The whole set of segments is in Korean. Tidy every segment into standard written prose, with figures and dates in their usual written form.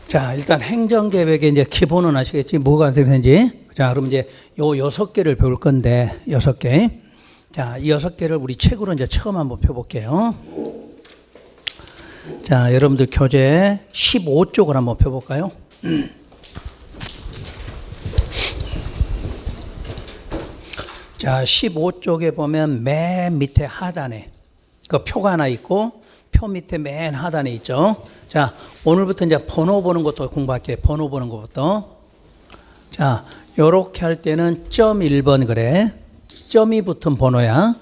자, 일단 행정계획의 이제 기본은 아시겠지? 뭐가 되는지. 자, 그럼 이제 요 6개를 배울 건데, 6개. 자, 이 6개를 우리 책으로 이제 처음 한번 펴볼게요. 자, 여러분들 교재 15쪽을 한번 펴볼까요? 자, 15쪽에 보면 맨 밑에 하단에 그 표가 하나 있고, 표 밑에 맨 하단에 있죠. 자, 오늘부터 이제 번호 보는 것도 공부할게요. 번호 보는 것부터. 자, 요렇게 할 때는 점 1번 그래. 점이 붙은 번호야.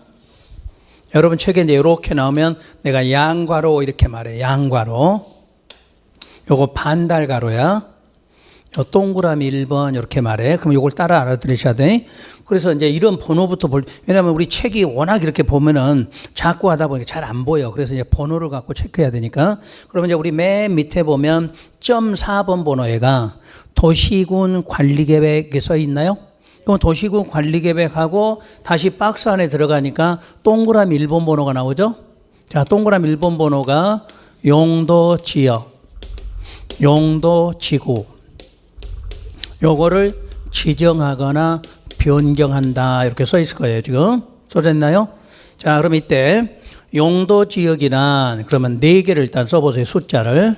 여러분 책에 이제 요렇게 나오면 내가 양괄호 이렇게 말해. 양괄호. 요거 반달괄호야. 요 동그라미 1번 이렇게 말해. 그럼 요걸 따라 알아들으셔야 돼. 그래서 이제 이런 번호부터 왜냐면 우리 책이 워낙 이렇게 보면은 자꾸 하다 보니까 잘 안 보여. 그래서 이제 번호를 갖고 체크해야 되니까. 그러면 이제 우리 맨 밑에 보면 점 4번 번호에가 도시군 관리계획에 써 있나요? 그럼 도시군 관리계획하고 다시 박스 안에 들어가니까 동그라미 1번 번호가 나오죠? 자, 동그라미 1번 번호가 용도 지역, 용도 지구. 요거를 지정하거나 변경한다 이렇게 써 있을 거예요. 지금 써졌나요? 자, 그럼 이때 용도 지역이란 그러면 4개를 일단 써보세요. 숫자를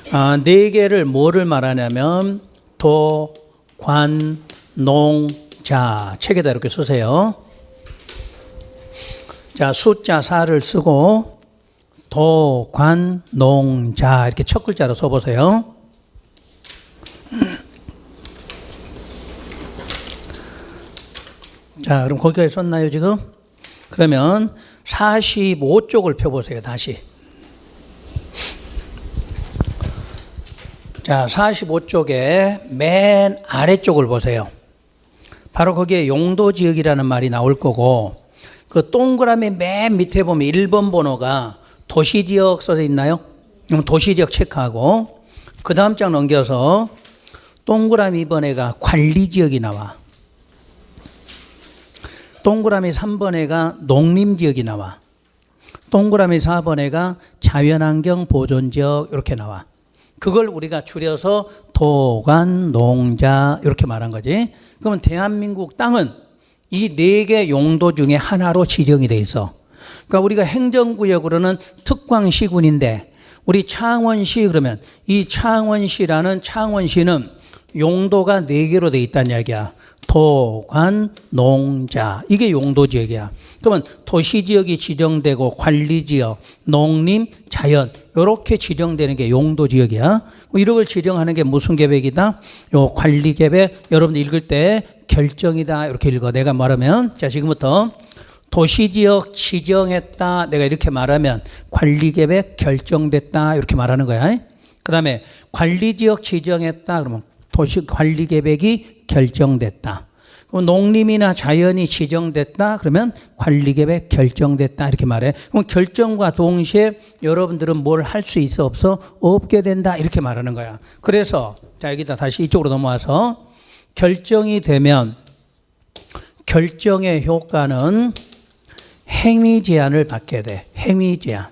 4개를 뭐를 말하냐면 도, 관, 농, 자 책에다 이렇게 쓰세요. 자, 숫자 4를 쓰고 도, 관, 농, 자 이렇게 첫 글자로 써보세요. 자, 그럼 거기까지 썼나요, 지금? 그러면 45쪽을 펴보세요, 다시. 자, 45쪽에 맨 아래쪽을 보세요. 바로 거기에 용도지역이라는 말이 나올 거고, 그 동그라미 맨 밑에 보면 1번 번호가 도시지역 써져 있나요? 그럼 도시지역 체크하고, 그 다음 장 넘겨서 동그라미 2번에가 관리지역이 나와. 동그라미 3번에가 농림지역이 나와. 동그라미 4번에가 자연환경 보존지역 이렇게 나와. 그걸 우리가 줄여서 도관, 농자 이렇게 말한 거지. 그러면 대한민국 땅은 이 4개 용도 중에 하나로 지정이 돼 있어. 그러니까 우리가 행정구역으로는 특광시군인데 우리 창원시 그러면 이 창원시라는 창원시는 용도가 4개로 돼 있다는 이야기야. 도관, 농자 이게 용도지역이야. 그러면 도시지역이 지정되고 관리지역, 농림, 자연 이렇게 지정되는 게 용도지역이야. 이런 걸 지정하는 게 무슨 계획이다? 요 관리계획 여러분들 읽을 때 결정이다 이렇게 읽어. 내가 말하면 자 지금부터 도시지역 지정했다 내가 이렇게 말하면 관리계획 결정됐다 이렇게 말하는 거야. 그 다음에 관리지역 지정했다 그러면 도시관리계획이 결정됐다. 그럼 농림이나 자연이 지정됐다. 그러면 관리계획 결정됐다. 이렇게 말해. 그럼 결정과 동시에 여러분들은 뭘 할 수 있어 없어? 없게 된다. 이렇게 말하는 거야. 그래서 자 여기다 다시 이쪽으로 넘어와서 결정이 되면 결정의 효과는 행위 제한을 받게 돼. 행위 제한.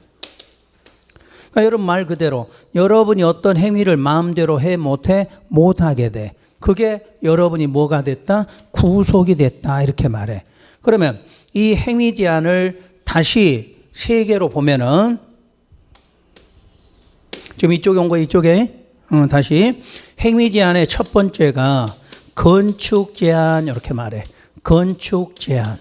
그러니까 여러분 말 그대로 여러분이 어떤 행위를 마음대로 해 못해 못하게 돼. 그게 여러분이 뭐가 됐다? 구속이 됐다 이렇게 말해. 그러면 이 행위 제한을 다시 3개로 보면은 지금 이쪽에 온 거 이쪽에 다시 행위 제한의 첫 번째가 건축 제한 이렇게 말해. 건축 제한.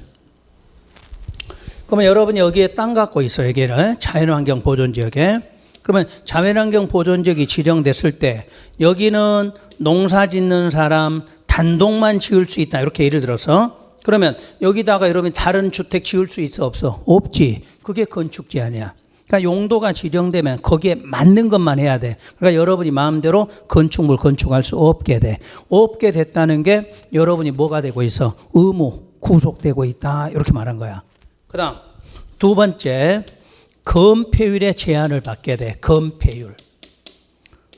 그러면 여러분이 여기에 땅 갖고 있어 여기를 자연환경 보존지역에. 그러면 자연환경 보존지역이 지정됐을 때 여기는 농사 짓는 사람 단독만 지을 수 있다 이렇게 예를 들어서 그러면 여기다가 여러분이 다른 주택 지을 수 있어 없어? 없지. 그게 건축 제한이야. 그러니까 용도가 지정되면 거기에 맞는 것만 해야 돼. 그러니까 여러분이 마음대로 건축물 건축할 수 없게 돼. 없게 됐다는 게 여러분이 뭐가 되고 있어? 의무 구속되고 있다 이렇게 말한 거야. 그 다음 두 번째 건폐율의 제한을 받게 돼. 건폐율.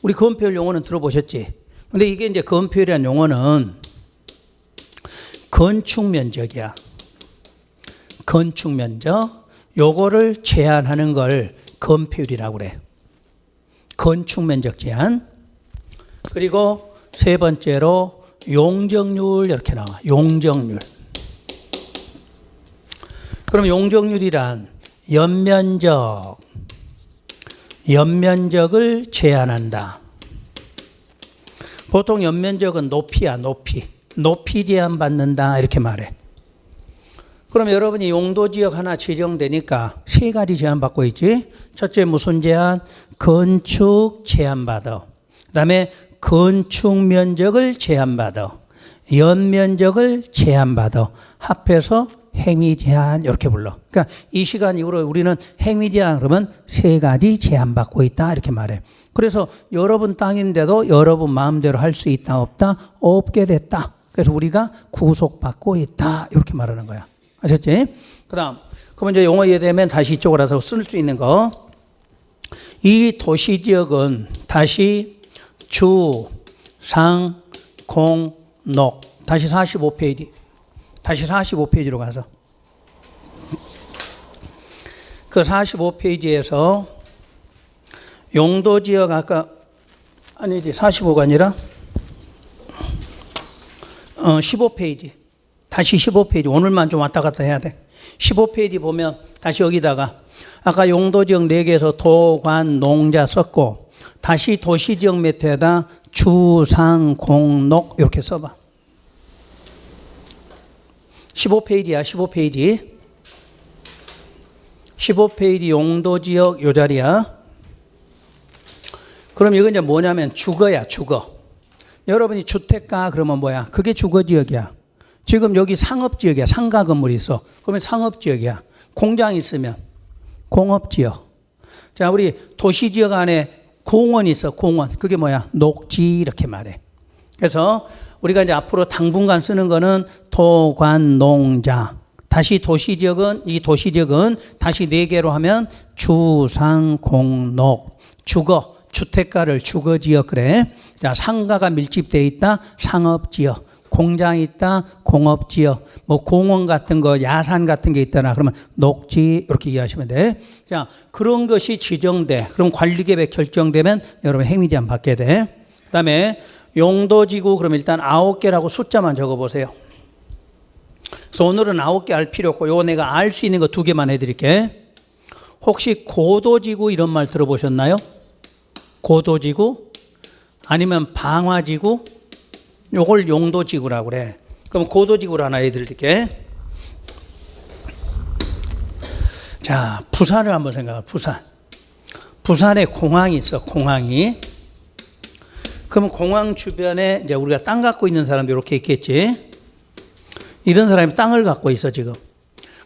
우리 건폐율 용어는 들어보셨지? 근데 이게 이제 건폐율이라는 용어는 건축 면적이야. 건축 면적. 요거를 제한하는 걸 건폐율이라고 그래. 건축 면적 제한. 그리고 세 번째로 용적률 이렇게 나와. 용적률. 그럼 용적률이란 연면적을 제한한다. 보통 연면적은 높이야, 높이 제한받는다 이렇게 말해. 그럼 여러분이 용도지역 하나 지정되니까 세 가지 제한받고 있지. 첫째 무슨 제한? 건축 제한받아. 그 다음에 건축 면적을 제한받아. 연면적을 제한받아. 합해서 행위 제한 이렇게 불러. 그러니까 이 시간 이후로 우리는 행위 제한 그러면 세 가지 제한받고 있다 이렇게 말해. 그래서 여러분 땅인데도 여러분 마음대로 할 수 있다 없다? 없게 됐다. 그래서 우리가 구속받고 있다 이렇게 말하는 거야. 아셨지? 그다음 그러면 이제 용어 이해되면 다시 이쪽으로 와서 쓸 수 있는 거. 이 도시지역은 다시 주, 상, 공, 녹. 다시 45페이지. 다시 45페이지로 가서. 그 45페이지에서 용도지역 아까 아니지 45가 아니라 15페이지. 다시 15페이지. 오늘만 좀 왔다 갔다 해야 돼. 15페이지 보면 다시 여기다가 아까 용도지역 4개에서 도, 관, 농자 썼고 다시 도시지역 밑에다 주, 상, 공, 녹 이렇게 써봐. 15페이지야 15페이지. 15페이지 용도지역 요 자리야. 그럼 이건 이제 뭐냐면 주거야 주거. 여러분이 주택가 그러면 뭐야? 그게 주거지역이야. 지금 여기 상업지역이야. 상가 건물이 있어. 그러면 상업지역이야. 공장 있으면 공업지역. 자, 우리 도시지역 안에 공원 있어. 공원. 그게 뭐야? 녹지 이렇게 말해. 그래서 우리가 이제 앞으로 당분간 쓰는 거는 토관 농자. 다시 도시지역은 이 도시지역은 다시 4개로 하면 주상 공녹. 주거. 주택가를 주거지역 그래. 자, 상가가 밀집되어 있다. 상업지역. 공장 있다. 공업지역. 뭐 공원 같은 거, 야산 같은 게 있다나 그러면 녹지 이렇게 이해하시면 돼. 자, 그런 것이 지정돼. 그럼 관리계획 결정되면 여러분 행위제한 받게 돼. 그다음에 용도지구 그럼 일단 9개라고 숫자만 적어보세요. 그래서 오늘은 9개 알 필요 없고 요거 내가 알 수 있는 거 2개만 해드릴게. 혹시 고도지구 이런 말 들어보셨나요? 고도지구 아니면 방화지구 요걸 용도지구라고 그래. 그럼 고도지구를 하나 해드릴게. 자, 부산을 한번 생각해. 부산에 공항이 있어. 공항이. 그럼 공항 주변에 이제 우리가 땅 갖고 있는 사람도 이렇게 있겠지. 이런 사람이 땅을 갖고 있어 지금.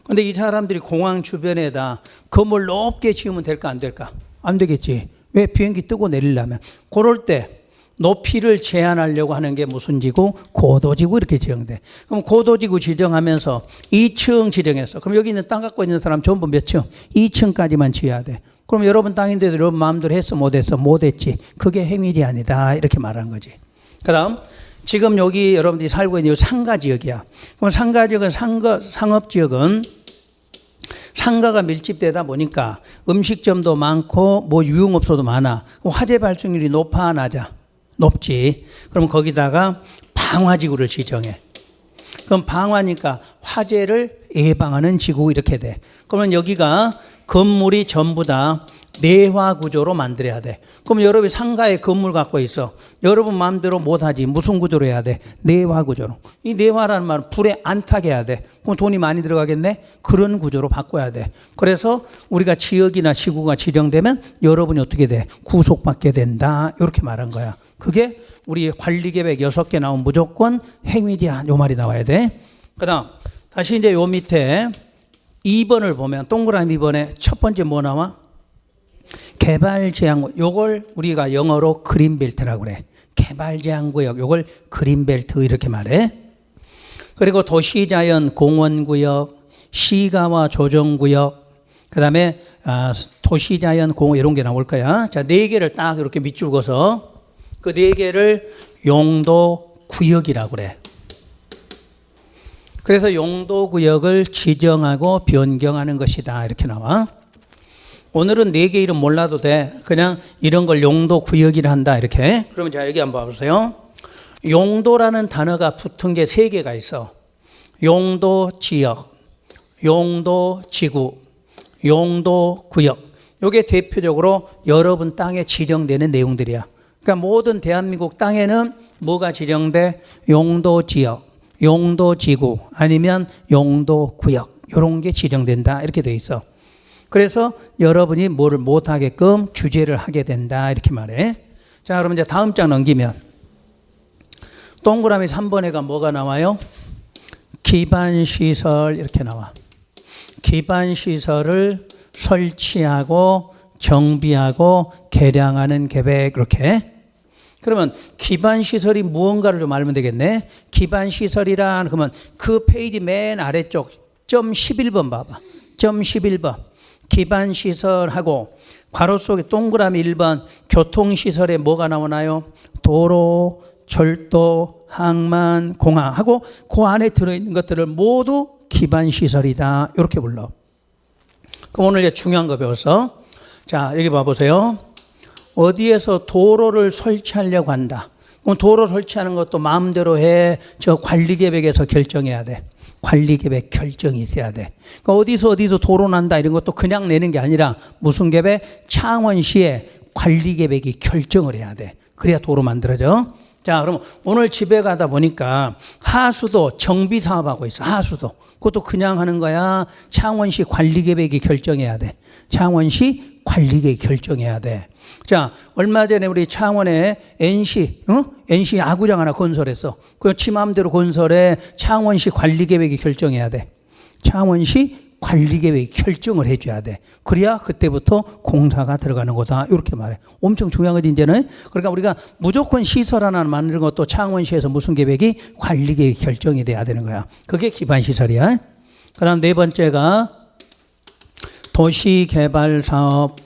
근데 이 사람들이 공항 주변에다 건물 높게 지으면 될까 안 될까? 안 되겠지. 왜? 비행기 뜨고 내리려면. 그럴 때 높이를 제한하려고 하는 게 무슨 지구? 고도지구 이렇게 지정돼. 그럼 고도지구 지정하면서 2층 지정했어. 그럼 여기 있는 땅 갖고 있는 사람 전부 몇 층? 2층까지만 지어야 돼. 그럼 여러분 땅인데도 여러분 마음대로 했어? 못했어? 못했지. 그게 행위 제한이다 이렇게 말하는 거지. 그 다음 지금 여기 여러분들이 살고 있는 이 상가지역이야. 그럼 상가지역은 상업지역은 상가가 밀집되다 보니까 음식점도 많고 뭐 유흥업소도 많아. 화재 발생률이 높아 낮아? 높지. 그럼 거기다가 방화지구를 지정해. 그럼 방화니까 화재를 예방하는 지구 이렇게 돼. 그러면 여기가 건물이 전부 다 내화 구조로 만들어야 돼. 그럼 여러분이 상가에 건물 갖고 있어. 여러분 마음대로 못하지. 무슨 구조로 해야 돼? 내화 구조로. 이 내화라는 말은 불에 안 타게 해야 돼. 그럼 돈이 많이 들어가겠네? 그런 구조로 바꿔야 돼. 그래서 우리가 지역이나 시구가 지정되면 여러분이 어떻게 돼? 구속받게 된다. 이렇게 말한 거야. 그게 우리 관리계획 6개 나오면 무조건 행위제한 요 말이 나와야 돼. 그 다음 다시 이제 요 밑에 2번을 보면 동그라미 2번에 첫 번째 뭐 나와? 개발제한구역. 요걸 우리가 영어로 그린벨트라고 그래. 개발제한구역. 요걸 그린벨트 이렇게 말해. 그리고 도시자연 공원구역, 시가와 조정구역, 그 다음에 도시자연 공원 이런 게 나올 거야. 자, 4개를 딱 이렇게 밑줄 그어서 그 4개를 용도구역이라고 그래. 그래서 용도구역을 지정하고 변경하는 것이다 이렇게 나와. 오늘은 4개 이름 몰라도 돼. 그냥 이런 걸 용도 구역이라 한다 이렇게. 그러면 자 여기 한번 봐보세요. 용도라는 단어가 붙은 게 3개가 있어. 용도 지역, 용도 지구, 용도 구역. 이게 대표적으로 여러분 땅에 지정되는 내용들이야. 그러니까 모든 대한민국 땅에는 뭐가 지정돼? 용도 지역, 용도 지구 아니면 용도 구역 이런 게 지정된다 이렇게 돼 있어. 그래서 여러분이 뭐를 못하게끔 규제를 하게 된다 이렇게 말해. 자 그러면 이제 다음 장 넘기면 동그라미 3번에가 뭐가 나와요? 기반시설 이렇게 나와. 기반시설을 설치하고 정비하고 개량하는 계획 이렇게. 그러면 기반시설이 무언가를 좀 알면 되겠네. 기반시설이란 그러면 그 페이지 맨 아래쪽 점 11번 봐봐. 점 11번 기반시설하고 괄호 속에 동그라미 1번 교통시설에 뭐가 나오나요? 도로, 철도, 항만, 공항 하고 그 안에 들어있는 것들을 모두 기반시설이다 이렇게 불러. 그럼 오늘 이제 중요한 거 배웠어. 자 여기 봐보세요. 어디에서 도로를 설치하려고 한다. 그럼 도로 설치하는 것도 마음대로 해. 저 관리계획에서 결정해야 돼. 관리계획 결정이 있어야 돼. 그러니까 어디서 도로 난다 이런 것도 그냥 내는 게 아니라 무슨 계획? 창원시에 관리계획이 결정을 해야 돼. 그래야 도로 만들어져. 자, 그럼 오늘 집에 가다 보니까 하수도 정비 사업하고 있어. 하수도. 그것도 그냥 하는 거야. 창원시 관리계획이 결정해야 돼. 창원시 관리계획이 결정해야 돼. 자, 얼마 전에 우리 창원에 NC 야구장 하나 건설했어. 그 지 마음대로 건설해. 창원시 관리계획이 결정해야 돼. 창원시 관리계획이 결정을 해줘야 돼. 그래야 그때부터 공사가 들어가는 거다. 이렇게 말해. 엄청 중요한 거지 이제는. 그러니까 우리가 무조건 시설 하나 만드는 것도 창원시에서 무슨 계획이 관리계획이 결정이 돼야 되는 거야. 그게 기반시설이야. 그 다음 4번째가 도시개발사업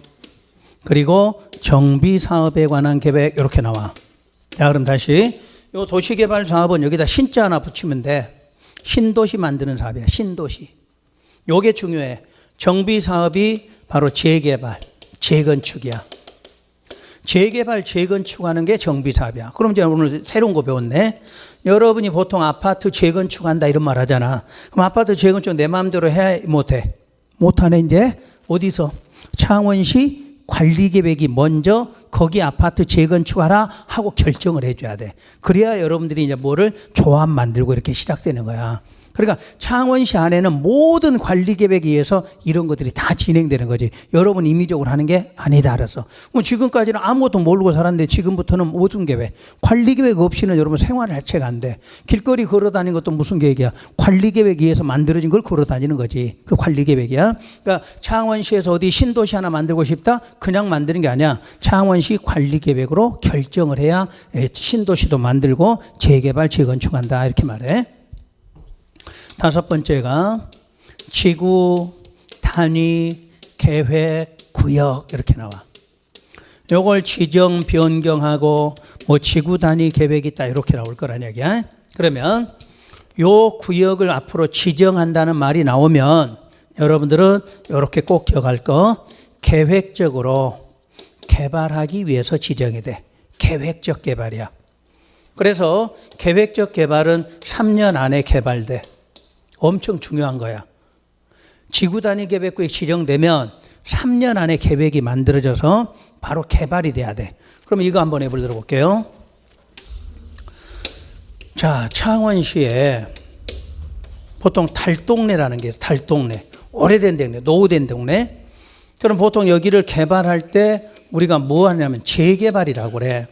그리고 정비사업에 관한 계획 이렇게 나와. 자 그럼 다시 이 도시개발 사업은 여기다 신자 하나 붙이면 돼. 신도시 만드는 사업이야. 신도시. 요게 중요해. 정비사업이 바로 재개발, 재건축이야. 재개발, 재건축하는 게 정비사업이야. 그럼 이제 오늘 새로운 거 배웠네. 여러분이 보통 아파트 재건축한다 이런 말 하잖아. 그럼 아파트 재건축 내 마음대로 해? 못해? 못하네 이제. 어디서? 창원시 관리계획이 먼저 거기 아파트 재건축하라 하고 결정을 해줘야 돼. 그래야 여러분들이 이제 뭐를 조합 만들고 이렇게 시작되는 거야. 그러니까 창원시 안에는 모든 관리계획에 의해서 이런 것들이 다 진행되는 거지. 여러분 임의적으로 하는 게 아니다 알았어. 뭐 지금까지는 아무것도 모르고 살았는데 지금부터는 모든 계획. 관리계획 없이는 여러분 생활 자체가 안 돼. 길거리 걸어다니는 것도 무슨 계획이야? 관리계획에 의해서 만들어진 걸 걸어다니는 거지. 그 관리계획이야. 그러니까 창원시에서 어디 신도시 하나 만들고 싶다? 그냥 만드는 게 아니야. 창원시 관리계획으로 결정을 해야 신도시도 만들고 재개발, 재건축한다 이렇게 말해. 5번째가 지구, 단위, 계획, 구역 이렇게 나와. 요걸 지정, 변경하고 뭐 지구 단위 계획이 있다 이렇게 나올 거란 얘기야. 그러면 요 구역을 앞으로 지정한다는 말이 나오면 여러분들은 이렇게 꼭 기억할 거. 계획적으로 개발하기 위해서 지정이 돼. 계획적 개발이야. 그래서 계획적 개발은 3년 안에 개발돼. 엄청 중요한 거야. 지구 단위 계획구역이 지정되면 3년 안에 계획이 만들어져서 바로 개발이 돼야 돼. 그럼 이거 한번 해보도록 볼게요. 자, 창원시에 보통 달동네라는 게 있어요. 달동네. 오래된 동네, 노후된 동네. 그럼 보통 여기를 개발할 때 우리가 뭐 하냐면 재개발이라고 그래.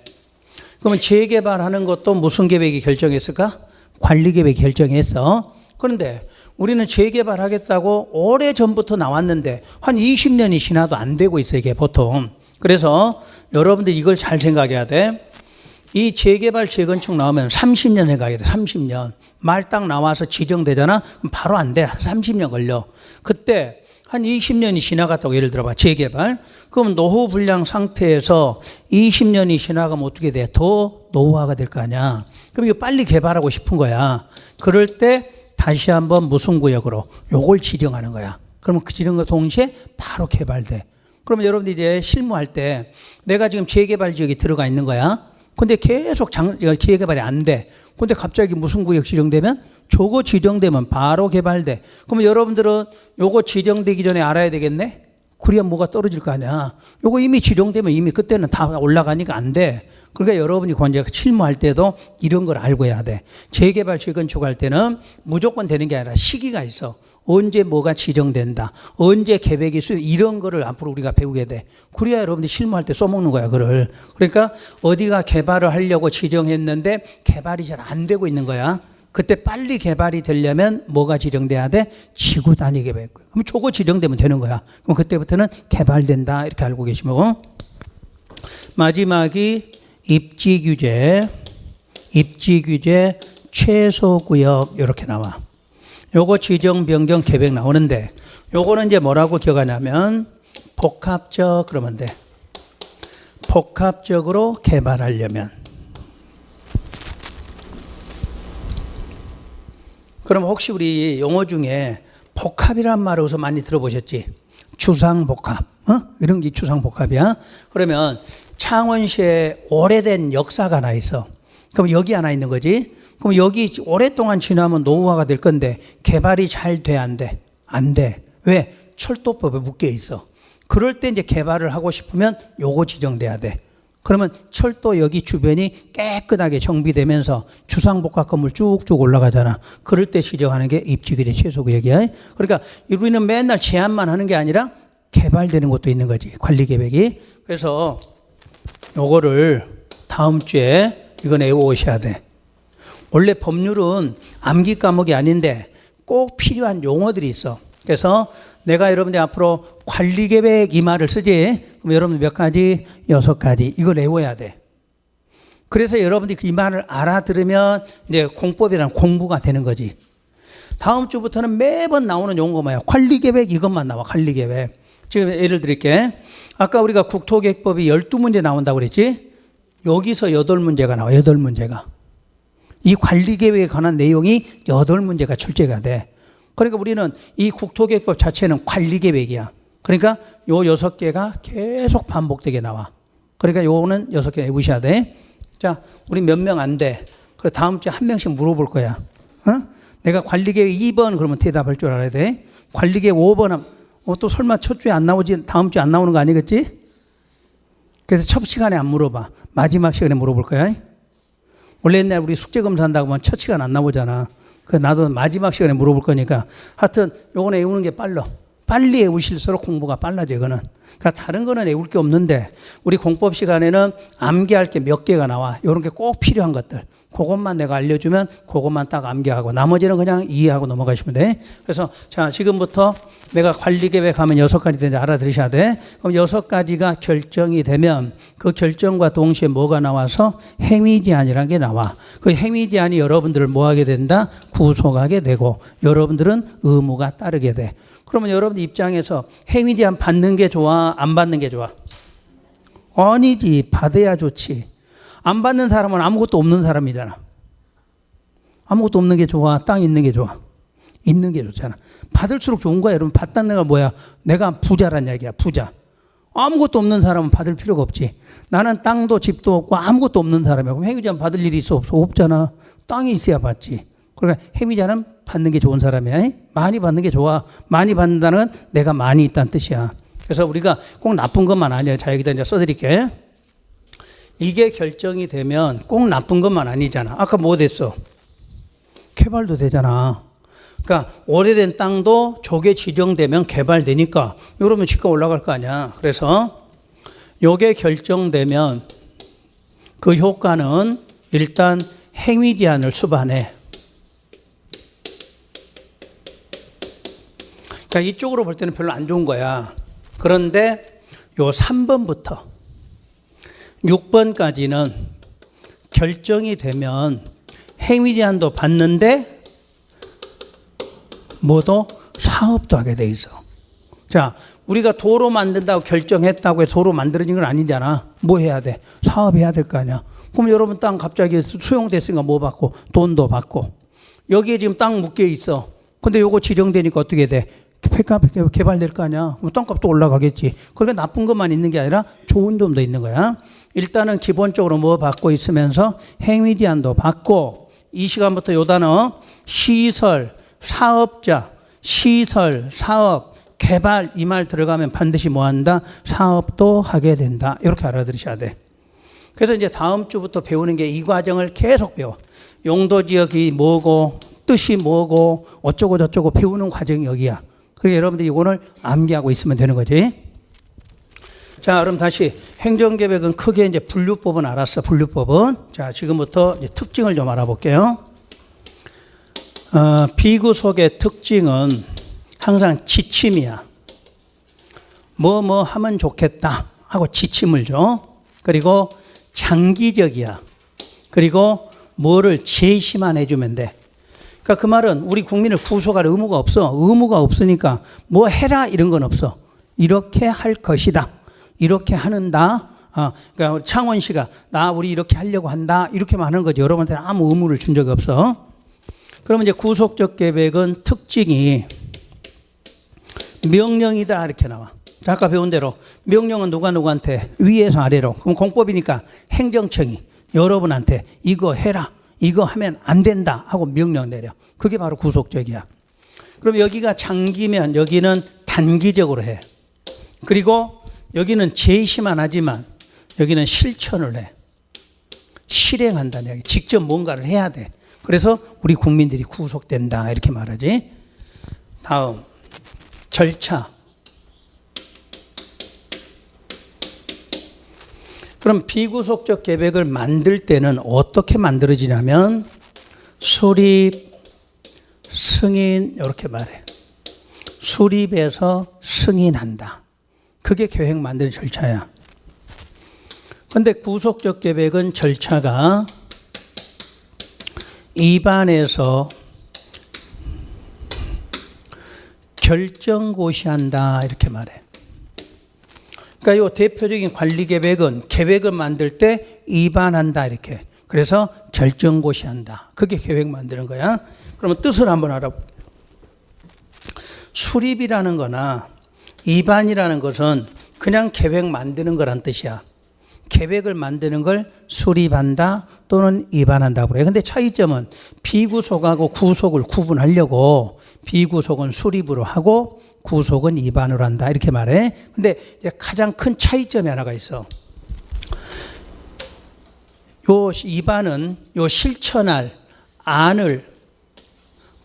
그러면 재개발하는 것도 무슨 계획이 결정했을까? 관리계획이 결정했어. 그런데 우리는 재개발하겠다고 오래전부터 나왔는데 한 20년이 지나도 안 되고 있어 이게 보통. 그래서 여러분들 이걸 잘 생각해야 돼. 이 재개발, 재건축 나오면 30년 생각해야 돼. 30년. 말 딱 나와서 지정되잖아. 그럼 바로 안 돼. 30년 걸려. 그때 한 20년이 지나갔다고 예를 들어봐. 재개발. 그럼 노후 불량 상태에서 20년이 지나가면 어떻게 돼? 더 노후화가 될 거 아니야. 그럼 이거 빨리 개발하고 싶은 거야. 그럴 때 다시 한번 무슨 구역으로 요걸 지정하는 거야. 그러면 그 지정과 동시에 바로 개발돼. 그러면 여러분들 이제 실무할 때 내가 지금 재개발 지역이 들어가 있는 거야. 근데 계속 재개발이 안 돼. 근데 갑자기 무슨 구역 지정되면 저거 지정되면 바로 개발돼. 그러면 여러분들은 요거 지정되기 전에 알아야 되겠네? 그래야 뭐가 떨어질 거 아니야. 요거 이미 지정되면 이미 그때는 다 올라가니까 안 돼. 그러니까 여러분이 이제 실무할 때도 이런 걸 알고 해야 돼. 재개발 재건축할 때는 무조건 되는 게 아니라 시기가 있어. 언제 뭐가 지정된다. 언제 계획이 이런 거를 앞으로 우리가 배우게 돼. 그래야 여러분들이 실무할 때 써먹는 거야, 그걸. 그러니까 어디가 개발을 하려고 지정했는데 개발이 잘 안 되고 있는 거야. 그때 빨리 개발이 되려면 뭐가 지정돼야 돼? 지구 단위 계획. 그럼 저거 지정되면 되는 거야. 그럼 그때부터는 개발된다 이렇게 알고 계시면. 마지막이 입지 규제 최소 구역 이렇게 나와. 요거 지정 변경 계획 나오는데 요거는 이제 뭐라고 기억하냐면 복합적 그러면 돼. 복합적으로 개발하려면. 그럼 혹시 우리 용어 중에 복합이란 말을 어디서 많이 들어보셨지? 주상복합. 이런 게 주상복합이야. 그러면 창원시에 오래된 역사가 하나 있어. 그럼 여기 하나 있는 거지. 그럼 여기 오랫동안 지나면 노후화가 될 건데 개발이 잘 돼, 안 돼? 안 돼. 왜? 철도법에 묶여 있어. 그럴 때 이제 개발을 하고 싶으면 요거 지정돼야 돼. 그러면 철도 여기 주변이 깨끗하게 정비되면서 주상복합 건물 쭉쭉 올라가잖아. 그럴 때 지정하는 게 입지규제 최소구역이야. 그러니까 우리는 맨날 제안만 하는 게 아니라 개발되는 것도 있는 거지. 관리계획이. 그래서 요거를 다음 주에 이건 외워오셔야 돼. 원래 법률은 암기 과목이 아닌데 꼭 필요한 용어들이 있어. 그래서 내가 여러분들 앞으로 관리계획 이 말을 쓰지. 그럼 여러분 몇 가지? 6가지. 이걸 외워야 돼. 그래서 여러분들이 이 말을 알아들으면 이제 공법이란 공부가 되는 거지. 다음 주부터는 매번 나오는 용어가 뭐야? 관리계획 이것만 나와. 관리계획. 지금 예를 들게. 아까 우리가 국토계획법이 12문제 나온다고 그랬지? 여기서 8문제가 나와. 8문제가. 이 관리계획에 관한 내용이 8문제가 출제가 돼. 그러니까 우리는 이 국토계획법 자체는 관리계획이야. 그러니까 요 6개가 계속 반복되게 나와. 그러니까 요거는 6개 외우셔야 돼. 자, 우리 몇 명 안 돼. 그래서 다음 주에 한 명씩 물어볼 거야. 내가 관리계획 2번 그러면 대답할 줄 알아야 돼. 관리계획 5번 또 설마 첫 주에 안 나오지, 다음 주에 안 나오는 거 아니겠지? 그래서 첫 시간에 안 물어봐. 마지막 시간에 물어볼 거야. 원래 옛날 우리 숙제검사 한다고 하면 첫 시간 안 나오잖아. 그 나도 마지막 시간에 물어볼 거니까. 하여튼 요거는 외우는 게 빨리 외우실수록 공부가 빨라져, 이거는. 그러니까 다른 거는 외울 게 없는데 우리 공법 시간에는 암기할 게 몇 개가 나와. 요런 게 꼭 필요한 것들. 그것만 내가 알려주면 그것만 딱 암기하고 나머지는 그냥 이해하고 넘어가시면 돼. 그래서 자, 지금부터 내가 관리계획 하면 6가지 되는지 알아들으셔야 돼. 그럼 6가지가 결정이 되면 그 결정과 동시에 뭐가 나와서 행위제한이라는 게 나와. 그 행위제한이 여러분들을 뭐 하게 된다? 구속하게 되고 여러분들은 의무가 따르게 돼. 그러면 여러분들 입장에서 행위제한 받는 게 좋아? 안 받는 게 좋아? 아니지. 받아야 좋지. 안 받는 사람은 아무것도 없는 사람이잖아. 아무것도 없는 게 좋아? 땅 있는 게 좋아? 있는 게 좋잖아. 받을수록 좋은 거야. 여러분 받다는 내가 뭐야? 내가 부자란 얘기야. 부자. 아무것도 없는 사람은 받을 필요가 없지. 나는 땅도 집도 없고 아무것도 없는 사람이야. 그럼 행위자는 받을 일이 있어? 없어? 없잖아. 땅이 있어야 받지. 그러니까 행위자는 받는 게 좋은 사람이야. 많이 받는 게 좋아. 많이 받는다는 건 내가 많이 있다는 뜻이야. 그래서 우리가 꼭 나쁜 것만 아니야. 자, 여기다 이제 써드릴게. 이게 결정이 되면 꼭 나쁜 것만 아니잖아. 아까 뭐 됐어? 개발도 되잖아. 그러니까 오래된 땅도 저게 지정되면 개발되니까 이러면 집값 올라갈 거 아니야. 그래서 요게 결정되면 그 효과는 일단 행위제한을 수반해. 그러니까 이쪽으로 볼 때는 별로 안 좋은 거야. 그런데 요 3번부터 6번까지는 결정이 되면 행위제한도 받는데 뭐도 사업도 하게 돼 있어. 자, 우리가 도로 만든다고 결정했다고 해서 도로 만들어진 건 아니잖아. 뭐 해야 돼? 사업해야 될 거 아니야. 그럼 여러분 땅 갑자기 수용됐으니까 뭐 받고? 돈도 받고. 여기에 지금 땅 묶여 있어. 근데 요거 지정되니까 어떻게 돼? 스펙값 개발될 거 아니야. 그럼 땅값도 올라가겠지. 그러니까 나쁜 것만 있는 게 아니라 좋은 점도 있는 거야. 일단은 기본적으로 뭐 받고 있으면서 행위 제한도 받고 이 시간부터 요 단어 시설, 사업자, 시설, 사업, 개발 이 말 들어가면 반드시 뭐 한다? 사업도 하게 된다. 이렇게 알아들으셔야 돼. 그래서 이제 다음 주부터 배우는 게 이 과정을 계속 배워. 용도 지역이 뭐고 뜻이 뭐고 어쩌고 저쩌고 배우는 과정이 여기야. 그래서 여러분들이 이거를 암기하고 있으면 되는 거지. 자, 그럼 다시 행정계획은 크게 이제 분류법은 알았어. 분류법은. 자, 지금부터 이제 특징을 좀 알아볼게요. 비구속의 특징은 항상 지침이야. 뭐 하면 좋겠다 하고 지침을 줘. 그리고 장기적이야. 그리고 뭐를 제시만 해주면 돼. 그러니까 그 말은 우리 국민을 구속할 의무가 없어. 의무가 없으니까 뭐 해라 이런 건 없어. 이렇게 할 것이다. 이렇게 하는다. 그러니까 창원시가 우리 이렇게 하려고 한다. 이렇게만 하는 거지. 여러분한테는 아무 의무를 준 적이 없어. 그러면 이제 구속적 계획은 특징이 명령이다 이렇게 나와. 아까 배운 대로 명령은 누구한테? 위에서 아래로. 그럼 공법이니까 행정청이 여러분한테 이거 해라. 이거 하면 안 된다 하고 명령 내려. 그게 바로 구속적이야. 그럼 여기가 장기면 여기는 단기적으로 해. 그리고 여기는 제시만 하지만 여기는 실천을 해. 실행한다는 얘기. 직접 뭔가를 해야 돼. 그래서 우리 국민들이 구속된다 이렇게 말하지. 다음 절차. 그럼 비구속적 계획을 만들 때는 어떻게 만들어지냐면 수립, 승인 이렇게 말해. 수립해서 승인한다. 그게 계획 만드는 절차야. 그런데 구속적 계획은 절차가 입안에서 결정고시한다 이렇게 말해. 그러니까 이 대표적인 관리 계획은 계획을 만들 때 입안한다 이렇게. 그래서 결정고시한다. 그게 계획 만드는 거야. 그러면 뜻을 한번 알아볼게요. 수립이라는 거나 입안이라는 것은 그냥 계획 만드는 거란 뜻이야. 계획을 만드는 걸 수립한다 또는 입안한다고 그래. 근데 차이점은 비구속하고 구속을 구분하려고 비구속은 수립으로 하고 구속은 입안으로 한다 이렇게 말해. 근데 가장 큰 차이점이 하나가 있어. 요 입안은 요 실천할 안을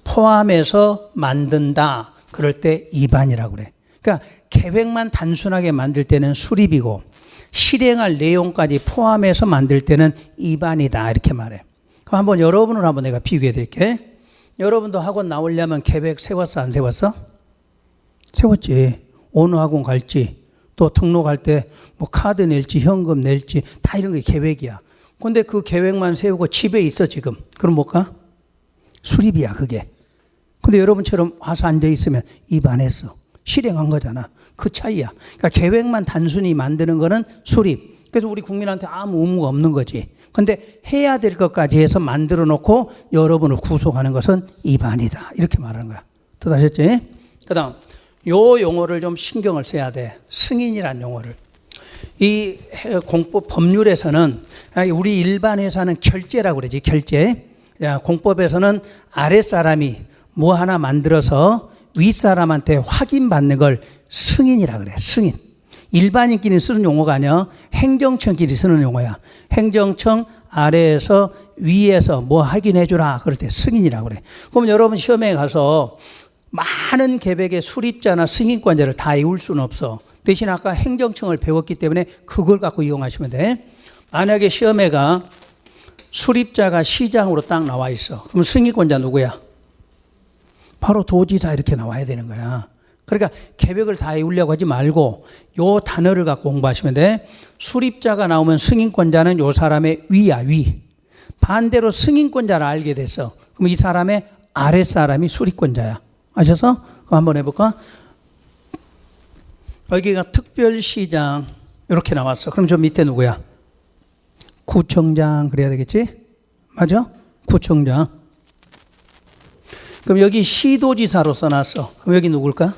포함해서 만든다. 그럴 때 입안이라고 그래. 그러니까 계획만 단순하게 만들 때는 수립이고 실행할 내용까지 포함해서 만들 때는 입안이다 이렇게 말해. 그럼 한번 여러분을 한번 내가 비교해 드릴게. 여러분도 학원 나오려면 계획 세웠어 안 세웠어? 세웠지. 어느 학원 갈지 또 등록할 때 뭐 카드 낼지 현금 낼지 다 이런 게 계획이야. 근데 그 계획만 세우고 집에 있어 지금. 그럼 못 가? 수립이야 그게. 근데 여러분처럼 와서 앉아 있으면 입안했어. 실행한 거잖아. 그 차이야. 그러니까 계획만 단순히 만드는 거는 수립. 그래서 우리 국민한테 아무 의무가 없는 거지. 근데 해야 될 것까지 해서 만들어 놓고 여러분을 구속하는 것은 입안이다. 이렇게 말하는 거야. 뜻하셨지? 그 다음 요 용어를 좀 신경을 써야 돼. 승인이란 용어를. 이 공법 법률에서는 우리 일반 회사는 결제라고 그러지. 결제. 공법에서는 아랫사람이 뭐 하나 만들어서 윗사람한테 확인받는 걸 승인이라 그래. 승인. 일반인끼리 쓰는 용어가 아니야. 행정청끼리 쓰는 용어야. 행정청 아래에서 위에서 뭐 확인해 주라. 그럴 때 승인이라고 그래. 그럼 여러분 시험에 가서 많은 계획의 수립자나 승인권자를 다 외울 수는 없어. 대신 아까 행정청을 배웠기 때문에 그걸 갖고 이용하시면 돼. 만약에 시험에가 수립자가 시장으로 딱 나와 있어. 그럼 승인권자 누구야? 바로 도지사 이렇게 나와야 되는 거야. 그러니까 계획을 다 외우려고 하지 말고 요 단어를 갖고 공부하시면 돼. 수립자가 나오면 승인권자는 요 사람의 위야, 위. 반대로 승인권자를 알게 됐어. 그럼 이 사람의 아랫사람이 수립권자야. 아셔서? 그럼 한번 해볼까? 여기가 특별시장 이렇게 나왔어. 그럼 저 밑에 누구야? 구청장 그래야 되겠지? 맞아? 구청장. 그럼 여기 시도지사로 써놨어. 그럼 여기 누굴까?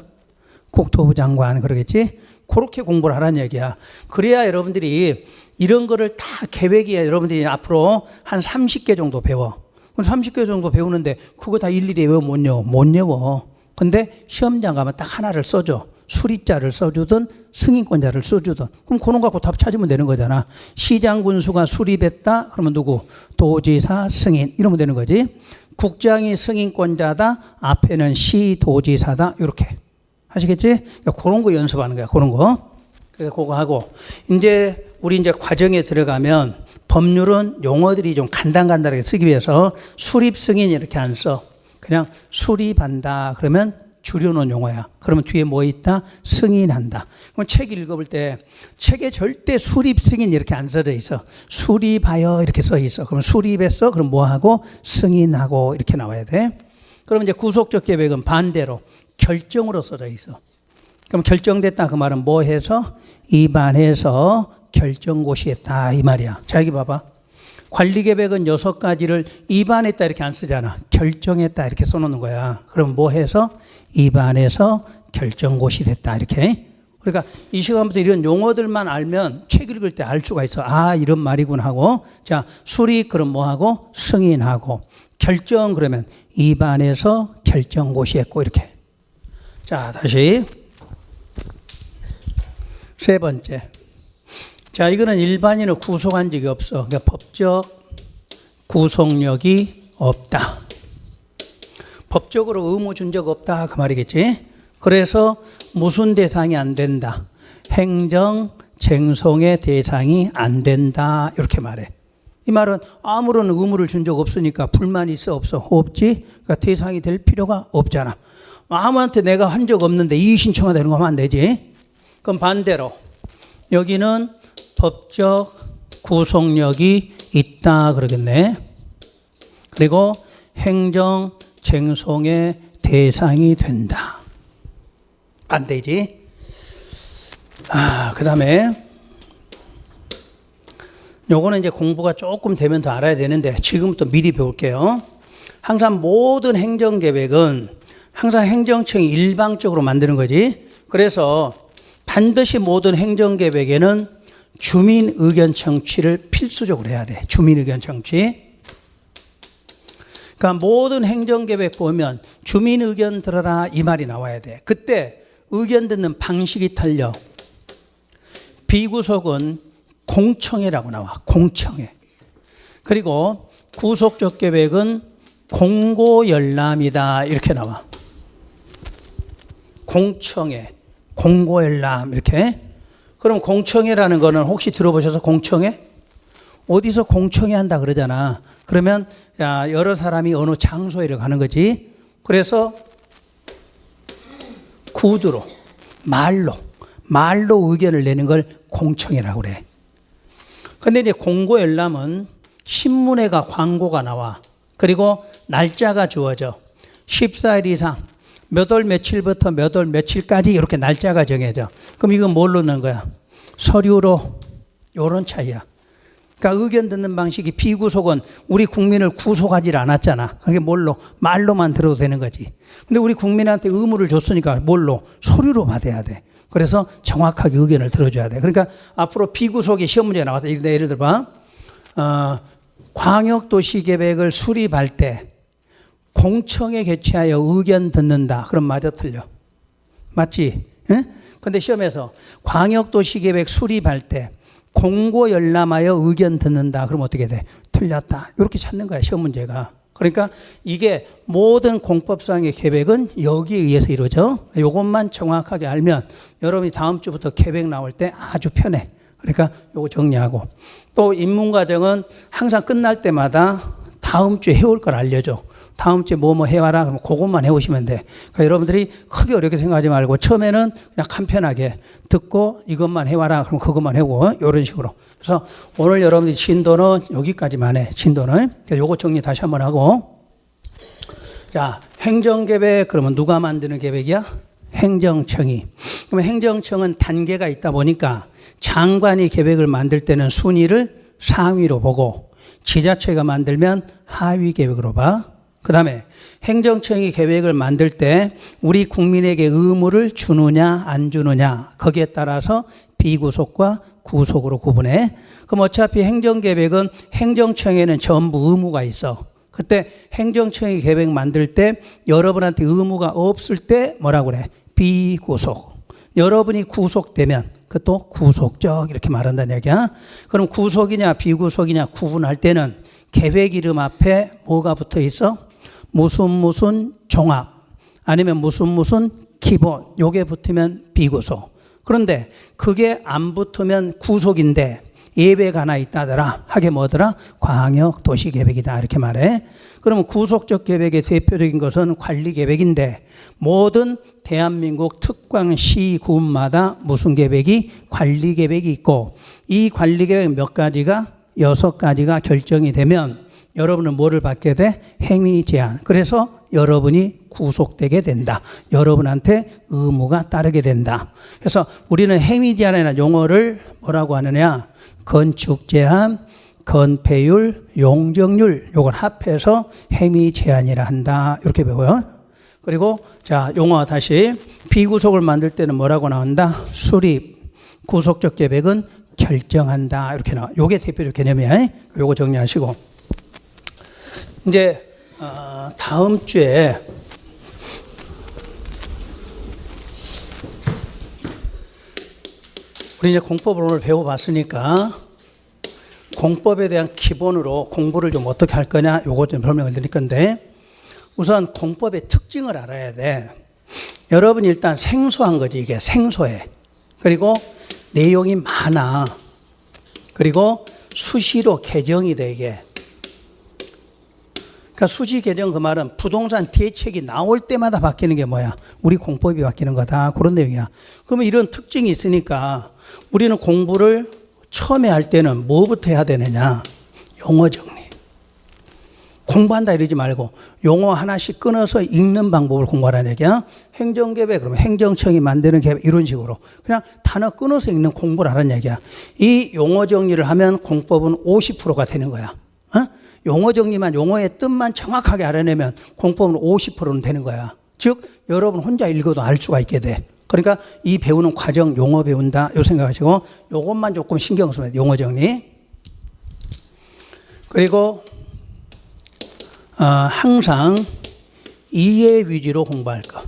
국토부 장관 그러겠지? 그렇게 공부를 하라는 얘기야. 그래야 여러분들이 이런 거를 다 계획이 여러분들이 앞으로 한 30개 정도 배워. 그럼 30개 정도 배우는데 그거 다 일일이 외워 못 외워? 못 외워. 근데 시험장 가면 딱 하나를 써줘. 수립자를 써주든 승인권자를 써주든. 그럼 그런 거 갖고 답 찾으면 되는 거잖아. 시장 군수가 수립했다. 그러면 누구? 도지사 승인. 이러면 되는 거지. 국장이 승인권자다. 앞에는 시도지사다. 이렇게. 아시겠지? 그런 거 연습하는 거야. 그런 거. 그래서 그거 하고. 우리 이제 과정에 들어가면 법률은 용어들이 좀 간단하게 쓰기 위해서 수립 승인 이렇게 안 써. 그냥 수립한다. 그러면 줄여놓은 용어야. 그러면 뒤에 뭐 있다? 승인한다. 그럼 책 읽어볼 때 책에 절대 수립 승인 이렇게 안 써져 있어. 수립하여 이렇게 써 있어. 그럼 수립했어? 그럼 뭐 하고? 승인하고 이렇게 나와야 돼. 그럼 이제 구속적 계획은 반대로 결정으로 써져 있어. 그럼 결정됐다 그 말은 뭐 해서? 입안해서 결정고시했다 이 말이야. 자 여기 봐봐. 관리계획은 6가지를 입안했다 이렇게 안 쓰잖아. 결정했다 이렇게 써놓는 거야. 그럼 뭐 해서? 입안해서 결정고시됐다 이렇게. 그러니까 이 시간부터 이런 용어들만 알면 책 읽을 때 알 수가 있어. 아 이런 말이군 하고. 자 수립 그럼 뭐 하고? 승인하고. 결정 그러면 입안해서 결정고시했고 이렇게. 자 다시 세 번째. 자, 이거는 일반인을 구속한 적이 없어. 그러니까 법적 구속력이 없다. 법적으로 의무 준 적 없다. 그 말이겠지. 그래서 무슨 대상이 안 된다. 행정 쟁송의 대상이 안 된다. 이렇게 말해. 이 말은 아무런 의무를 준 적 없으니까 불만 있어 없어? 없지. 그러니까 대상이 될 필요가 없잖아. 아무한테 내가 한 적 없는데 이의 신청이 되는 거 하면 안 되지. 그럼 반대로 여기는 법적 구속력이 있다 그러겠네. 그리고 행정 쟁송의 대상이 된다. 안 되지. 그 다음에 요거는 이제 공부가 조금 되면 더 알아야 되는데 지금부터 미리 배울게요. 항상 모든 행정계획은 항상 행정청이 일방적으로 만드는 거지. 그래서 반드시 모든 행정계획에는 주민 의견 청취를 필수적으로 해야 돼. 주민 의견 청취. 그러니까 모든 행정계획 보면 주민 의견 들어라 이 말이 나와야 돼. 그때 의견 듣는 방식이 틀려. 비구속은 공청회라고 나와. 공청회. 그리고 구속적 계획은 공고열람이다 이렇게 나와. 공청회, 공고열람 이렇게. 그럼 공청회라는 거는 혹시 들어보셔서 공청회? 어디서 공청회 한다 그러잖아. 그러면 여러 사람이 어느 장소에 가는 거지. 그래서 구두로, 말로 의견을 내는 걸 공청회라고 그래. 근데 이제 공고열람은 신문에가 광고가 나와. 그리고 날짜가 주어져. 14일 이상 몇 월 며칠부터 몇 월 며칠까지 이렇게 날짜가 정해져. 그럼 이건 뭘로 넣는 거야? 서류로. 이런 차이야. 그러니까 의견 듣는 방식이 비구속은 우리 국민을 구속하지 않았잖아. 그게 뭘로? 말로만 들어도 되는 거지. 근데 우리 국민한테 의무를 줬으니까 뭘로? 서류로 받아야 돼. 그래서 정확하게 의견을 들어줘야 돼. 그러니까 앞으로 비구속이 시험 문제가 나와서 예를 들어봐. 광역도시계획을 수립할 때 공청회 개최하여 의견 듣는다. 그럼 맞아 틀려? 맞지? 응? 근데 시험에서 광역도시계획 수립할 때 공고열람하여 의견 듣는다. 그럼 어떻게 돼? 틀렸다. 이렇게 찾는 거야 시험 문제가. 그러니까 이게 모든 공법상의 계획은 여기에 의해서 이루어져. 이것만 정확하게 알면 여러분이 다음 주부터 계획 나올 때 아주 편해. 그러니까 이거 정리하고. 또 입문과정은 항상 끝날 때마다 다음 주에 해올 걸 알려줘. 다음 주에 뭐 해와라. 그럼 그것만 해오시면 돼. 그러니까 여러분들이 크게 어렵게 생각하지 말고 처음에는 그냥 간편하게 듣고 이것만 해와라. 그럼 그것만 해오고 이런 식으로. 그래서 오늘 여러분들이 진도는 여기까지만 해. 진도는. 그래서 요거 정리 다시 한번 하고. 자, 행정계획 그러면 누가 만드는 계획이야? 행정청이. 그러면 행정청은 단계가 있다 보니까 장관이 계획을 만들 때는 순위를 상위로 보고 지자체가 만들면 하위 계획으로 봐. 그 다음에 행정청이 계획을 만들 때 우리 국민에게 의무를 주느냐 안 주느냐 거기에 따라서 비구속과 구속으로 구분해. 그럼 어차피 행정계획은 행정청에는 전부 의무가 있어. 그때 행정청이 계획 만들 때 여러분한테 의무가 없을 때 뭐라고 그래? 비구속. 여러분이 구속되면 그것도 구속적 이렇게 말한다는 얘기야. 그럼 구속이냐 비구속이냐 구분할 때는 계획 이름 앞에 뭐가 붙어 있어? 무슨 종합 아니면 무슨 기본 요게 붙으면 비구속. 그런데 그게 안 붙으면 구속인데 예외가 하나 있다더라. 하게 뭐더라? 광역도시계획이다 이렇게 말해. 그러면 구속적 계획의 대표적인 것은 관리계획인데 모든 대한민국 특광시 구마다 무슨 계획이? 관리계획이 있고 이 관리계획 몇 가지가? 6가지가 결정이 되면 여러분은 뭐를 받게 돼? 행위 제한. 그래서 여러분이 구속되게 된다. 여러분한테 의무가 따르게 된다. 그래서 우리는 행위 제한이라는 용어를 뭐라고 하느냐? 건축 제한, 건폐율, 용적률 요걸 합해서 행위 제한이라 한다. 이렇게 배워요. 그리고 자, 용어 다시 비구속을 만들 때는 뭐라고 나온다? 수립. 구속적 계획은 결정한다. 이렇게 나와. 요게 대표적 개념이야. 요거 정리하시고. 이제 다음 주에 우리 이제 공법을 오늘 배워봤으니까 공법에 대한 기본으로 공부를 좀 어떻게 할 거냐 요거 좀 설명을 드릴 건데 우선 공법의 특징을 알아야 돼. 여러분이 일단 생소한 거지. 이게 생소해. 그리고 내용이 많아. 그리고 수시로 개정이 돼 이게. 그러니까 수시 개정 그 말은 부동산 대책이 나올 때마다 바뀌는 게 뭐야? 우리 공법이 바뀌는 거다. 그런 내용이야. 그러면 이런 특징이 있으니까 우리는 공부를 처음에 할 때는 뭐부터 해야 되느냐? 용어 정리. 공부한다 이러지 말고 용어 하나씩 끊어서 읽는 방법을 공부하라는 얘기야. 행정계획 그러면 행정청이 만드는 계획 이런 식으로 그냥 단어 끊어서 읽는 공부를 하라는 얘기야. 이 용어 정리를 하면 공법은 50%가 되는 거야. 용어 정리만 용어의 뜻만 정확하게 알아내면 공법은 50%는 되는 거야. 즉 여러분 혼자 읽어도 알 수가 있게 돼. 그러니까 이 배우는 과정 용어 배운다 요 생각하시고 요것만 조금 신경 쓰면 돼. 용어 정리. 그리고 항상 이해 위주로 공부할 것.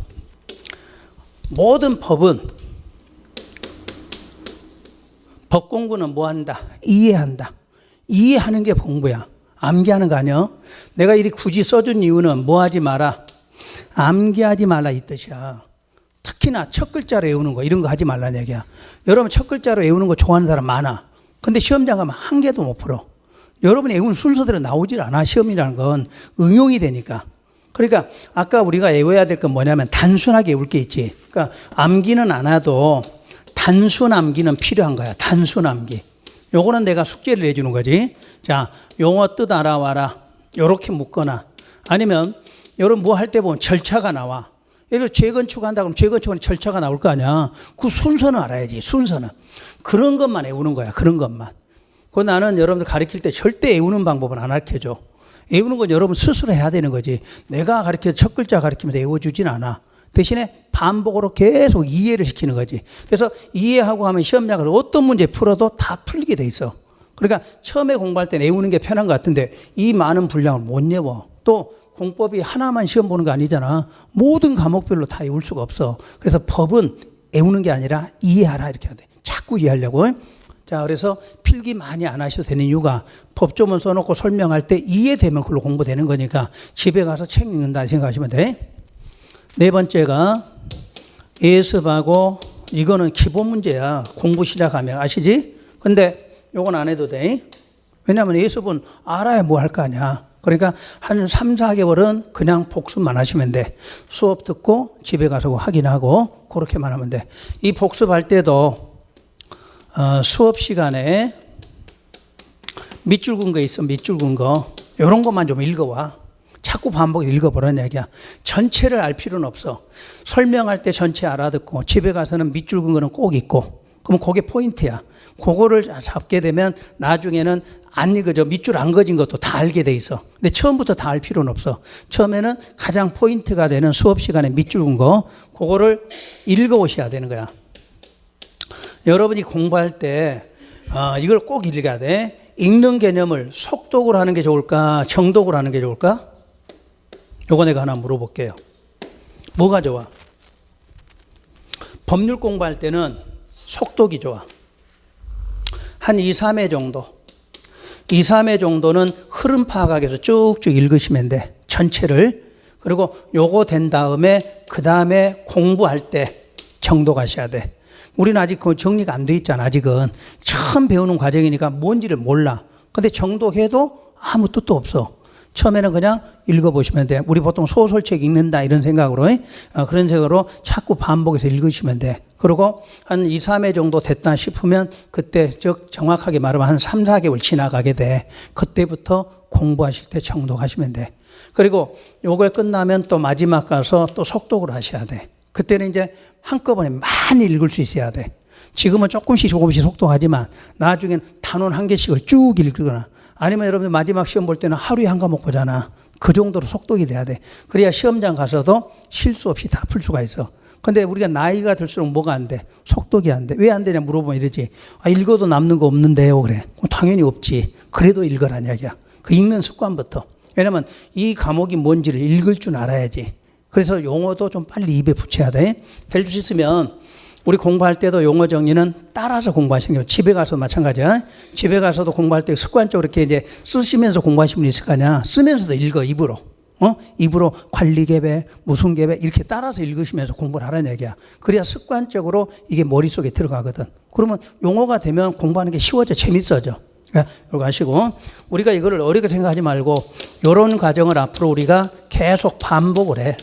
모든 법은 법 공부는 뭐 한다? 이해한다. 이해하는 게 공부야. 암기하는 거 아니야? 내가 이리 굳이 써준 이유는 뭐 하지 마라? 암기하지 말라 이 뜻이야. 특히나 첫 글자로 외우는 거 이런 거 하지 말라는 얘기야. 여러분 첫 글자로 외우는 거 좋아하는 사람 많아. 근데 시험장 가면 한 개도 못 풀어. 여러분이 외우는 순서대로 나오질 않아. 시험이라는 건 응용이 되니까. 그러니까 아까 우리가 외워야 될 건 뭐냐면 단순하게 외울 게 있지. 그러니까 암기는 안 해도 단순 암기는 필요한 거야. 단순 암기. 요거는 내가 숙제를 내주는 거지. 자, 용어 뜻 알아와라. 요렇게 묶거나 아니면 여러분 뭐 할 때 보면 절차가 나와. 예를 들어 재건축한다 그러면 재건축은 절차가 나올 거 아니야. 그 순서는 알아야지. 순서는. 그런 것만 외우는 거야. 그런 것만. 그 나는 여러분들 가르칠 때 절대 외우는 방법은 안 가르쳐줘. 외우는 건 여러분 스스로 해야 되는 거지. 내가 가르쳐 첫 글자 가르치면서 외워주진 않아. 대신에 반복으로 계속 이해를 시키는 거지. 그래서 이해하고 하면 시험장을 어떤 문제 풀어도 다 풀리게 돼 있어. 그러니까 처음에 공부할 때 외우는 게 편한 것 같은데 이 많은 분량을 못 외워. 또 공법이 하나만 시험 보는 거 아니잖아. 모든 과목별로 다 외울 수가 없어. 그래서 법은 외우는 게 아니라 이해하라 이렇게 해야 돼. 자꾸 이해하려고. 자, 그래서 필기 많이 안 하셔도 되는 이유가 법조문 써놓고 설명할 때 이해되면 그걸로 공부되는 거니까 집에 가서 책 읽는다 생각하시면 돼. 네 번째가 예습하고 이거는 기본 문제야. 공부 시작하면 아시지? 근데 요건 안 해도 돼. 왜냐하면 예습은 알아야 뭐 할 거 아니야. 그러니까 한 3, 4개월은 그냥 복습만 하시면 돼. 수업 듣고 집에 가서 확인하고 그렇게만 하면 돼. 이 복습할 때도 수업 시간에 밑줄 긋은 거 있어. 밑줄 긋은 거. 이런 것만 좀 읽어와. 자꾸 반복 읽어보라는 얘기야. 전체를 알 필요는 없어. 설명할 때 전체 알아듣고 집에 가서는 밑줄 긋은 거는 꼭 읽고 그럼 그게 포인트야. 그거를 잡게 되면 나중에는 안 읽어져. 밑줄 안 그어진 것도 다 알게 돼 있어. 근데 처음부터 다 알 필요는 없어. 처음에는 가장 포인트가 되는 수업 시간에 밑줄 긋은 거, 그거를 읽어 오셔야 되는 거야. 여러분이 공부할 때 이걸 꼭 읽어야 돼. 읽는 개념을 속독으로 하는 게 좋을까? 정독으로 하는 게 좋을까? 요거 내가 하나 물어볼게요. 뭐가 좋아? 법률 공부할 때는 속독이 좋아. 한 2, 3회 정도. 2, 3회 정도는 흐름 파악하기 위해서 쭉쭉 읽으시면 돼. 전체를. 그리고 요거 된 다음에 그 다음에 공부할 때 정독하셔야 돼. 우리는 아직 그 정리가 안 돼 있잖아. 아직은 처음 배우는 과정이니까 뭔지를 몰라. 근데 정독해도 아무 뜻도 없어. 처음에는 그냥 읽어보시면 돼. 우리 보통 소설책 읽는다 이런 생각으로 그런 생각으로 자꾸 반복해서 읽으시면 돼. 그리고 한 2, 3회 정도 됐다 싶으면 그때 즉 정확하게 말하면 한 3, 4개월 지나가게 돼. 그때부터 공부하실 때 정독하시면 돼. 그리고 요걸 끝나면 또 마지막 가서 또 속독을 하셔야 돼. 그때는 이제 한꺼번에 많이 읽을 수 있어야 돼. 지금은 조금씩 속독하지만 나중엔 단원 한 개씩을 쭉 읽거나 아니면 여러분들 마지막 시험 볼 때는 하루에 한 과목 보잖아. 그 정도로 속독이 돼야 돼. 그래야 시험장 가서도 실수 없이 다 풀 수가 있어. 근데 우리가 나이가 들수록 뭐가 안 돼? 속독이 안 돼. 왜 안 되냐 물어보면 이러지. 읽어도 남는 거 없는데요. 그래. 당연히 없지. 그래도 읽으란 이야기야. 그 읽는 습관부터. 왜냐면 이 과목이 뭔지를 읽을 줄 알아야지. 그래서 용어도 좀 빨리 입에 붙여야 돼. 될 수 있으면 우리 공부할 때도 용어 정리는 따라서 공부하시는 게 집에 가서 마찬가지야. 집에 가서도 공부할 때 습관적으로 이렇게 이제 쓰시면서 공부하시는 분이 있을 거 아니야. 쓰면서도 읽어, 입으로. 입으로 관리 계획, 무슨 계획 이렇게 따라서 읽으시면서 공부를 하라는 얘기야. 그래야 습관적으로 이게 머릿속에 들어가거든. 그러면 용어가 되면 공부하는 게 쉬워져, 재밌어져. 그러니까 이거 하시고 우리가 이거를 어렵게 생각하지 말고 이런 과정을 앞으로 우리가 계속 반복을 해.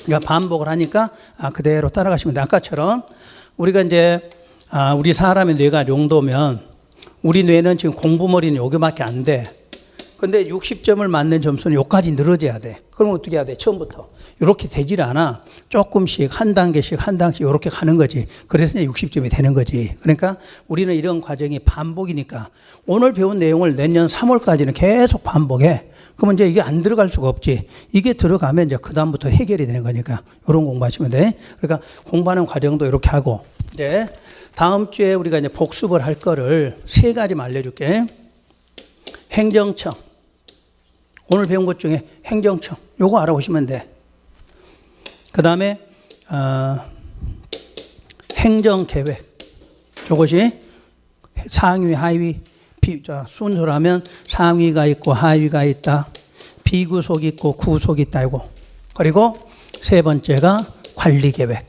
그러니까 반복을 하니까 그대로 따라가시면 돼. 아까처럼 우리가 이제 우리 사람의 뇌가 용도면 우리 뇌는 지금 공부머리는 여기밖에 안 돼. 근데 60점을 맞는 점수는 여기까지 늘어져야 돼. 그럼 어떻게 해야 돼? 처음부터. 이렇게 되질 않아. 조금씩 한 단계씩 이렇게 가는 거지. 그래서 60점이 되는 거지. 그러니까 우리는 이런 과정이 반복이니까 오늘 배운 내용을 내년 3월까지는 계속 반복해. 그러면 이제 이게 안 들어갈 수가 없지. 이게 들어가면 이제 그다음부터 해결이 되는 거니까 이런 공부하시면 돼. 그러니까 공부하는 과정도 이렇게 하고 이제 다음 주에 우리가 이제 복습을 할 거를 3가지만 알려줄게. 행정청. 오늘 배운 것 중에 행정청. 요거 알아보시면 돼. 그 다음에 행정계획. 요것이 상위, 하위. 순서로 하면 상위가 있고 하위가 있다. 비구속이 있고 구속이 있다. 이거. 그리고 3번째가 관리계획.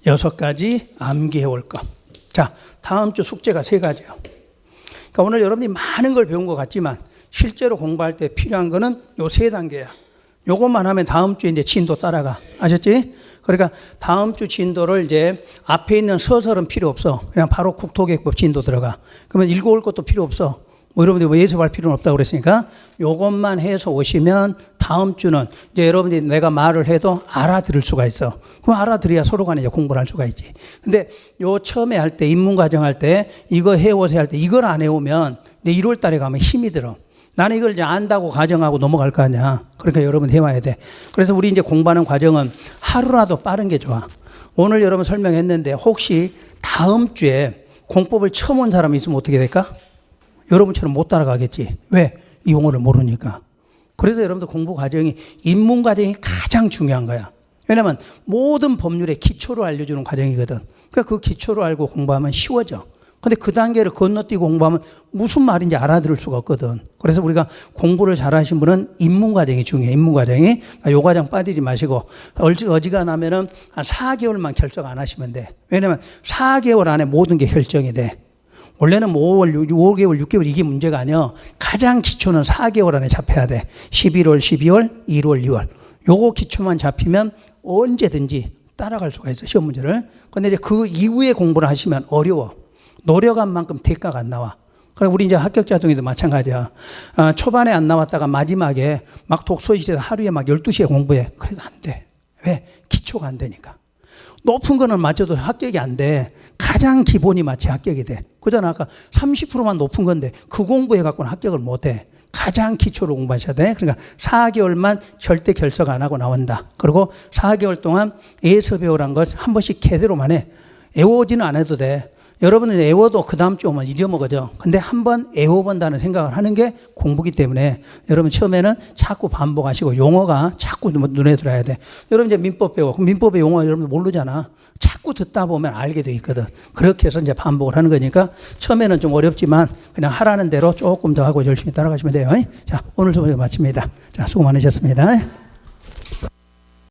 6가지 암기해 올 것. 자, 다음 주 숙제가 3가지예요. 그러니까 오늘 여러분들이 많은 걸 배운 것 같지만 실제로 공부할 때 필요한 거는 요 3단계야. 요것만 하면 다음 주에 이제 진도 따라가. 아셨지? 그러니까 다음 주 진도를 이제 앞에 있는 서설은 필요 없어. 그냥 바로 국토계획법 진도 들어가. 그러면 읽어올 것도 필요 없어. 여러분들이 뭐 예습할 필요는 없다고 그랬으니까 요것만 해서 오시면 다음 주는 이제 여러분들이 내가 말을 해도 알아들을 수가 있어. 그럼 알아들어야 서로 간에 이제 공부를 할 수가 있지. 근데 요 처음에 할 때 입문과정 할 때 이거 해오세요 할 때 이걸 안 해오면 이제 1월 달에 가면 힘이 들어. 나는 이걸 이제 안다고 가정하고 넘어갈 거 아니야. 그러니까 여러분 해와야 돼. 그래서 우리 이제 공부하는 과정은 하루라도 빠른 게 좋아. 오늘 여러분 설명했는데 혹시 다음 주에 공법을 처음 온 사람이 있으면 어떻게 될까? 여러분처럼 못 따라가겠지. 왜? 이 용어를 모르니까. 그래서 여러분들 공부 과정이 입문 과정이 가장 중요한 거야. 왜냐하면 모든 법률의 기초를 알려주는 과정이거든. 그러니까 그 기초를 알고 공부하면 쉬워져. 근데 그 단계를 건너뛰고 공부하면 무슨 말인지 알아들을 수가 없거든. 그래서 우리가 공부를 잘하신 분은 입문 과정이 중요해. 입문 과정이. 요 과정 빠지지 마시고 어지간하면은 한 4개월만 결정 안 하시면 돼. 왜냐면 4개월 안에 모든 게 결정이 돼. 원래는 5개월, 6개월 이게 문제가 아니야. 가장 기초는 4개월 안에 잡혀야 돼. 11월, 12월, 1월, 2월. 요거 기초만 잡히면 언제든지 따라갈 수가 있어. 시험 문제를. 근데 이제 그 이후에 공부를 하시면 어려워. 노력한 만큼 대가가 안 나와. 그럼 우리 이제 합격자동에도 마찬가지야. 초반에 안 나왔다가 마지막에 막 독서실에서 하루에 막 12시에 공부해. 그래도 안 돼. 왜? 기초가 안 되니까. 높은 거는 맞춰도 합격이 안 돼. 가장 기본이 맞춰 합격이 돼. 그잖아. 아까 30%만 높은 건데 그 공부해갖고는 합격을 못 해. 가장 기초로 공부하셔야 돼. 그러니까 4개월만 절대 결석 안 하고 나온다. 그리고 4개월 동안 에서 배우란 것 한 번씩 제대로만 해. 애워지는 안 해도 돼. 여러분은 애워도 그 다음 주 오면 잊어먹어져. 근데 한번 애워본다는 생각을 하는 게 공부기 때문에 여러분 처음에는 자꾸 반복하시고 용어가 자꾸 눈에 들어야 돼. 여러분 이제 민법 배워. 민법의 용어 여러분 모르잖아. 자꾸 듣다 보면 알게 돼 있거든. 그렇게 해서 이제 반복을 하는 거니까 처음에는 좀 어렵지만 그냥 하라는 대로 조금 더 하고 열심히 따라가시면 돼요. 자, 오늘 수업 마칩니다. 자, 수고 많으셨습니다.